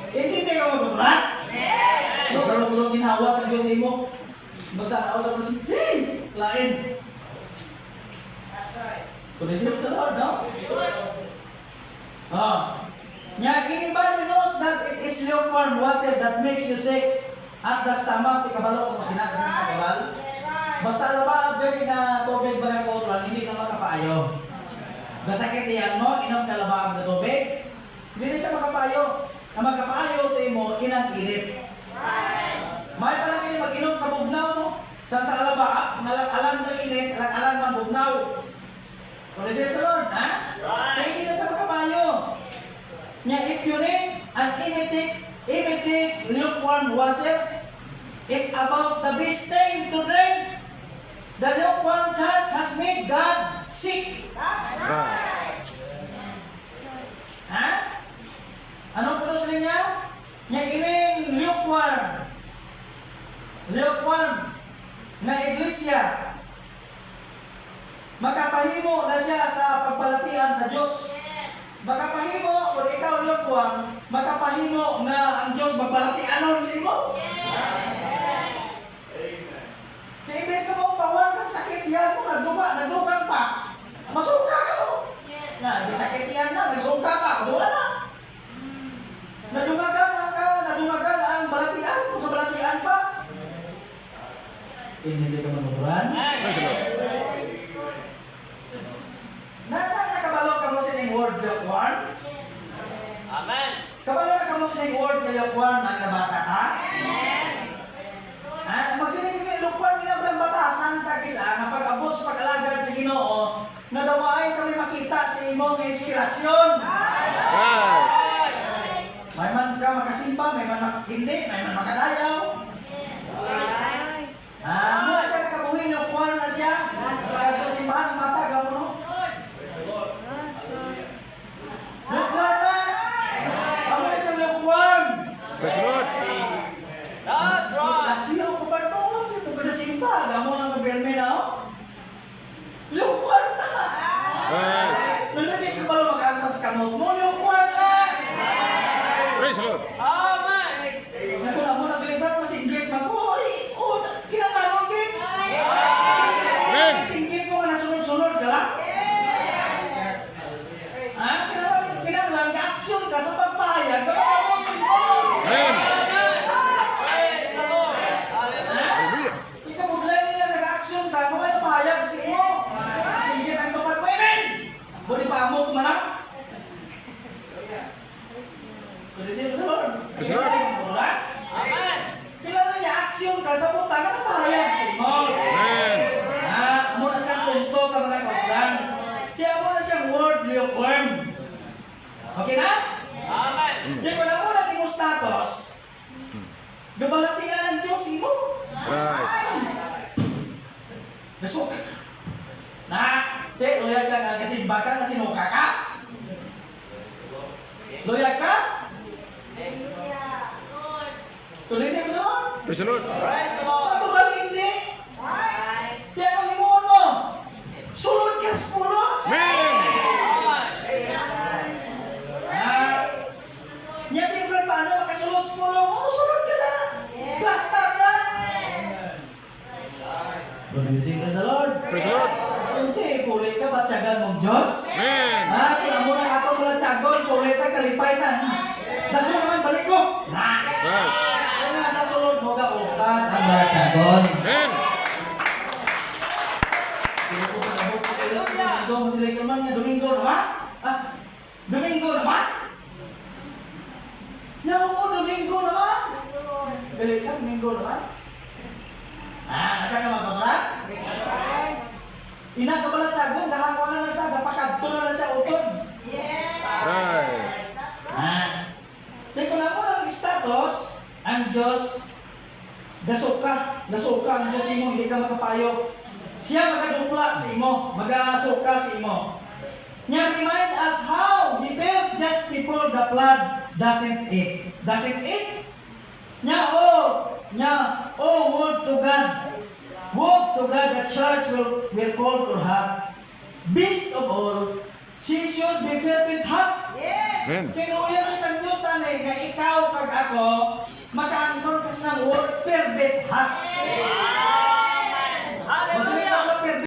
Insindi ka magkuturan? Yes! Kung ginawa sa Diyos sa imo, magtanaw sa presidente. Lain. Kung isip sa Lord, no? Nya, anybody knows that it is lukewarm water that makes you sick at the stomach, di kabalo kung sinakabal. Basta labaab gani na tubig ba ng kuturan, hindi na makapaayo. Gasakit iyan mo, inom ka labaab na tubig, hindi siya makapayo. Ang magkapayo sa imo, inang init. May pala kayo mag-inom ka bugnaw mo. Sa alabaab, alam na init, alam man bugnaw. Kung isip sa Lord, ha? Kaya hindi na siya makapayo. Nya, if you need an imitate lukewarm water, is about the best thing to drink. The lukewarm church has made God sick. Ha? Ano po sa niya? Nya ining lukewarm na iglesia, makapahimo na siya sa pagbalatian sa Diyos. Makapahimo, kung ikaw lukewarm, makapahimo nga ang Diyos magbalatianon sa imo. Kaya ibig na mo, pawan ka sakit yan mo, nagdugang pa. Masuka ka mo. Na, sakit yan na, nagsuka ka, duwa na. Nadumagan ang balatian, kung sa balatian pa. Hindi ka manuturan? Nakabalo ka mo sa yung word lukewarm? Amen. Kabalo na ka mo sa yung word lukewarm na nabasa ka? Magsinig yung lukewarm ginablang batasan takis nga pag-abot sa pag-alagad sa Ginoo na dawaay sa may makita sa imong inspirasyon. May man ka makasimpa, may man hindi, may man makadayaw. Mula siya nakabuhin, lukewarm na siya. Kagpasimbahan ang mata, gamo no? Lukewarm na! Amo na siya lukewarm! Praise the Lord. That's right. Iyo ko ba no? Ito ka na simba, gamo lang kabirme na oh. Lukewarm na! Nalagay ka pala mag-alsa sa kamot mo, lukewarm na! Praise the Lord. Amen. Nakula mo, naglibrat masinggit mag kinakaroon din. Amen. Singgit mo ka na sunod-sunod ka lang. Kinakaroon ka action ka sa pagpahayag. Kapag Amen. Praise the Lord. Hallelujah. ikabudlan niya nag-action ka, kung ano pahayag sa imo. Singgit ang tupad mo, amen! Budi pa mo kumanang. Kulisin mo sa Lord. Praise the Lord. Amen. Kailangan niya action ka sa punta ka na pahayag sa imo. Amen. Muna siyang punto ka mga kaupran. Kaya muna siyang word lukewarm. Okay na? Amen. Di ko na muna imo status. Gabalatian ang Diyos imo. Right. Nasuka. Loyal ka nga kasi baka kasi nuka ka. Loyal ka? Tulisin mo sa Lord. Praise the Lord. Praise the Lord. Matugal hindi. Kaya ang himuon mo. Sulod ka sa puno. Amen. Nyati ko paano makasulod sa puno mo? Sulod ka na. Plaster na. Tulisin ka sa Lord. Praise the Lord. Hindi, kulit ka ba tiyagan mong Diyos? Amen. Kung amo na ako mula tiyagon, kulit ka kalipay na. Naso naman balik ko. Right. Kung nasa sulod mo ka, ukan ang mga tiyagon. Amen. Domingo naman? Domingo naman? Oo, Domingo naman. Balik ka, Domingo naman. Nagkakaman pa ba? Ina ka pala tiyagon, kahakuan na siya, kapakadto na siya utod. Right. Teko na mo ng status, ang Diyos, gasuka ang Diyos imo, hindi ka makapayo. Siya magadupla sa imo, magasuka sa imo. Niya remind us how he felt just before the flood doesn't it? Doesn't it? Would to God the church will call to her. Best of all, she should be filled with heart. Amen. Kinuya mo sa Diyos tanay nga ikaw kag Perfect hot.